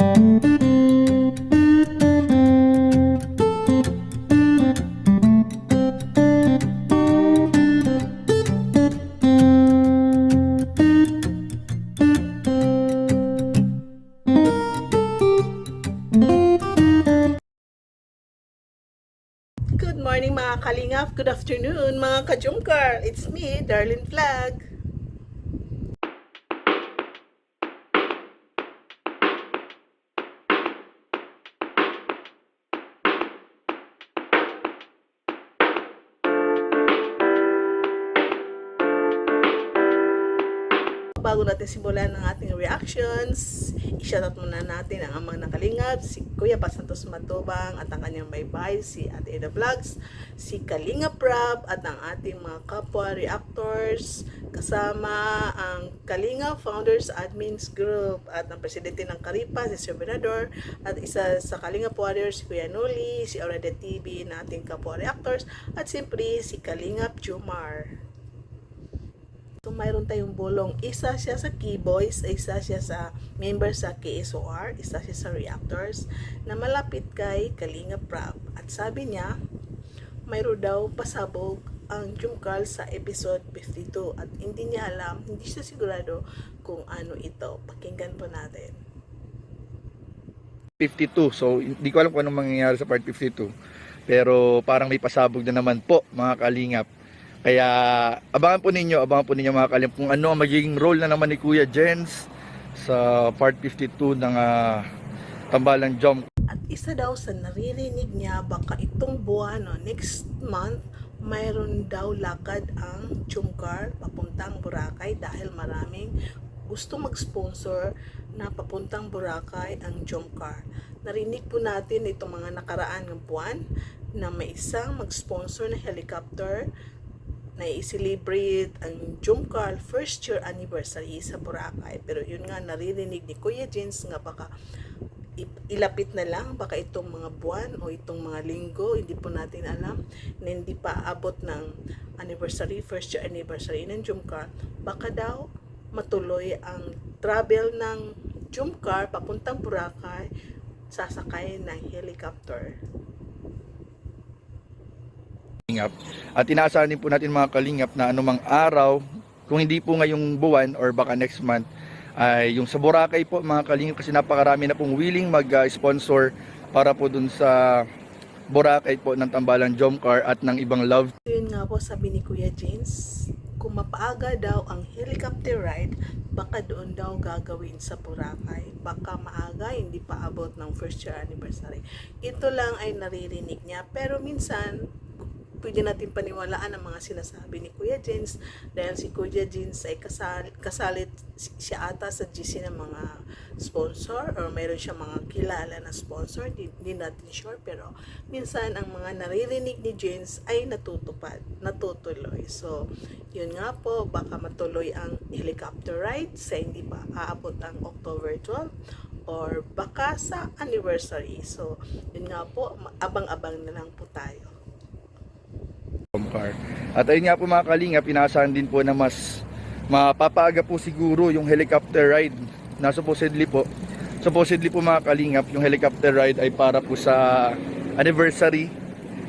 Good morning mga kalingap, good afternoon mga kajumkar. It's me, Darlene Flag. Bago natin simulan ng ating reactions, i-shoutout muna natin ang amang nakalingap, si Kuya Pasantos Matubang at ang kanyang baybay, si Ate Eda Vlogs, si Kalingap Rab at ang ating mga kapwa reactors, kasama ang Kalingap Founders Admins Group at ang presidente ng Karipa, si Sir Benador, at isa sa Kalingap Warriors, si Kuya Noli, si Aurada TV na ating kapwa reactors, at siyempre si Kalingap Jomar. So, mayroon tayong bulong. Isa siya sa Keyboys, isa siya sa member sa KSOR, isa siya sa Reactors, na malapit kay Kalingap Rab. At sabi niya, mayroon daw pasabog ang Jumkal sa episode 52 at hindi niya alam, hindi siya sigurado kung ano ito. Pakinggan po natin. 52. So, hindi ko alam kung anong mangyayari sa part 52. Pero parang may pasabog na naman po, mga kalingap. Kaya abangan po ninyo mga kalingap kung ano ang magiging role na naman ni Kuya Jens sa part 52 ng Tambalang Jom. At isa daw sa naririnig niya, baka itong buwan, next month, mayroon daw lakad ang Jumkar papuntang Boracay dahil maraming gusto mag-sponsor na papuntang Boracay ang Jumkar. Narinig po natin itong mga nakaraan ng buwan na may isang mag-sponsor na helicopter na i-celebrate ang Jumkar first year anniversary sa Boracay. Pero yun nga, naririnig ni Kuya Jens nga baka ilapit na lang, baka itong mga buwan o itong mga linggo, hindi po natin alam, na hindi pa abot ng anniversary, first year anniversary ng Jumkar, baka daw matuloy ang travel ng Jumkar papuntang Boracay, sasakay ng helicopter. At inaasahan din po natin mga kalingap na anumang araw, kung hindi po ngayong buwan or baka next month, ay yung sa Boracay po mga kalingap, kasi napakarami na pong willing mag-sponsor para po dun sa Boracay po ng Tambalang Jomcar at ng ibang love. Yun nga po sabi ni Kuya James, kung mapaaga daw ang helicopter ride, baka doon daw gagawin sa Boracay. Baka maaga, hindi pa abot ng first year anniversary. Ito lang ay naririnig niya, pero minsan pwede natin paniwalaan ang mga sinasabi ni Kuya Jens dahil si Kuya Jens ay kasalit siya ata sa GC ng mga sponsor or mayroon siya mga kilala na sponsor, hindi natin sure, pero minsan ang mga naririnig ni Jens ay natutuloy. So yun nga po, baka matuloy ang helicopter ride sa hindi pa aabot ang October 12 or baka sa anniversary. So yun nga po, abang-abang na lang po tayo. At ayun nga po mga kalingap, inaasahan din po na mas mapapaaga po siguro yung helicopter ride na supposedly po mga kalingap, yung helicopter ride ay para po sa anniversary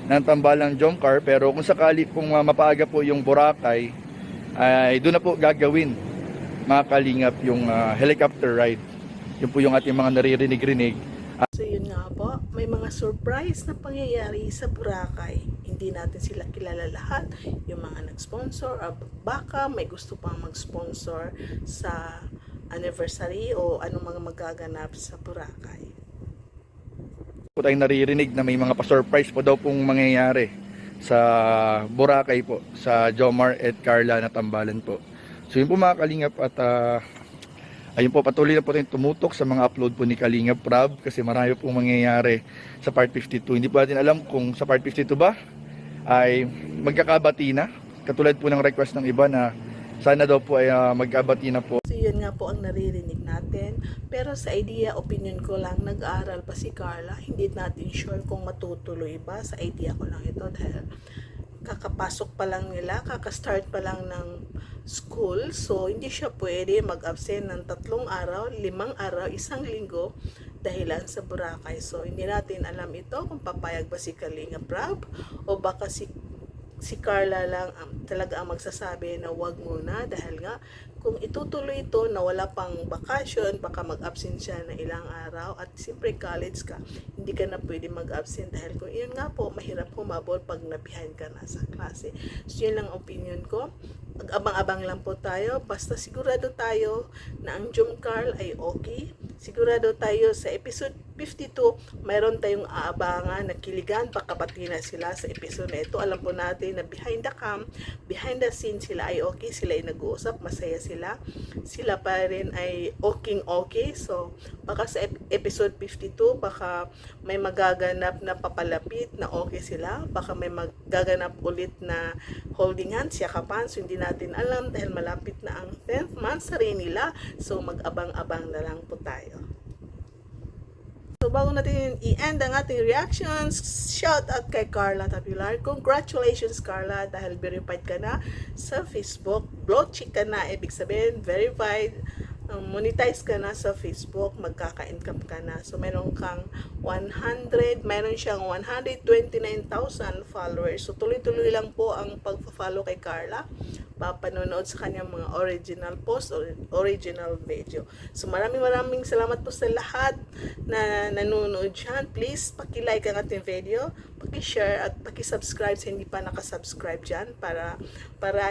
ng Tambalang Jomcar. Pero kung sakali pong mapaaga po yung Boracay, ay doon na po gagawin mga kalingap yung helicopter ride. Yun po yung ating mga naririnig-rinig. So yun nga po, may mga surprise na pangyayari sa Boracay. Hindi natin sila kilala lahat, yung mga nag-sponsor, or baka may gusto pang mag-sponsor sa anniversary o anong mga magaganap sa Boracay. Po tayong naririnig na may mga pa-surprise po daw pong mangyayari sa Boracay po, sa Jomar at Carla na Tambalan po. So yun po mga kalingap, at ayun po, patuloy na po rin tumutok sa mga upload po ni Kalingap Rab kasi marami pong mangyayari sa part 52. Hindi po natin alam kung sa part 52 ba ay magkakabati na, katulad po ng request ng iba na sana daw po ay magkabati na po. So yun nga po ang naririnig natin, pero sa idea, opinion ko lang, nag-aaral pa si Carla, hindi natin sure kung matutuloy ba. Sa idea ko lang ito dahil kakapasok pa lang nila, kakastart pa lang ng school, so hindi siya pwede mag-absent ng 3 araw, 5 araw, 1 linggo dahilan sa Boracay. So, hindi natin alam ito kung papayag ba si Kalinga Prab o baka si Carla lang talaga ang magsasabi na wag muna dahil nga kung itutuloy ito na wala pang bakasyon, baka mag-absent siya na ilang araw at siyempre college ka, hindi ka na pwede mag-absent dahil kung yun nga po, mahirap humabol pag na-behind ka na sa klase. So yun lang opinion ko. Mag-abang-abang lang po tayo, basta sigurado tayo na ang Jomcarl ay okay. Sigurado tayo sa episode 52, mayroon tayong aabangan na kiligan, pakapati na sila sa episode na ito. Alam po natin na behind the cam, behind the scene sila ay okay, sila ay nag-uusap, masaya sila pa rin ay okay. So baka sa episode 52 baka may magaganap na papalapit na okay sila, baka may magaganap ulit na holding hands, yakapan. So hindi natin alam dahil malapit na ang 10th month sa rin nila, so mag-abang-abang na lang po tayo. So bago natin i-end ang ating reactions, shout out kay Carla Tapilar. Congratulations Carla dahil verified ka na sa Facebook. Blue check ka na, ibig sabihin verified. Monetize ka na sa Facebook, magkaka-income ka na. So meron kang meron siyang 129,000 followers. So tuloy-tuloy lang po ang pagpa-follow kay Carla. Papanonood sa kanyang mga original post or original video. So maraming salamat po sa lahat na nanonood dyan. Please, paki-like ang ating video, paki-share at paki-subscribe sa hindi pa nakasubscribe dyan para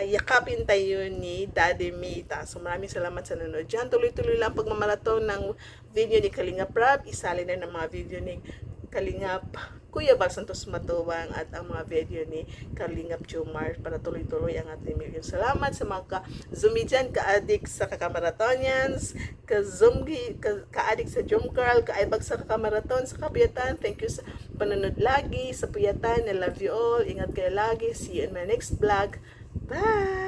yakapin tayo ni Daddy Mita. So maraming salamat sa nanonood dyan. Tuloy-tuloy lang pagmamarathon ng video ni Kalinga Prab. Isali na ng mga video ni Kalingap Kuya Bal Santos Matubang at ang mga video ni Kalingap Jomar para tuloy-tuloy ang ating million. Salamat sa mga ka-zoomy dyan, ka-addict sa kakamarathonians, ka-addict sa Jomcarl, ka-aibag sa kakamarathon, sa kapiyatan. Thank you sa panonood lagi, sa puyatan. I love you all. Ingat kayo lagi. See you in my next vlog. Bye!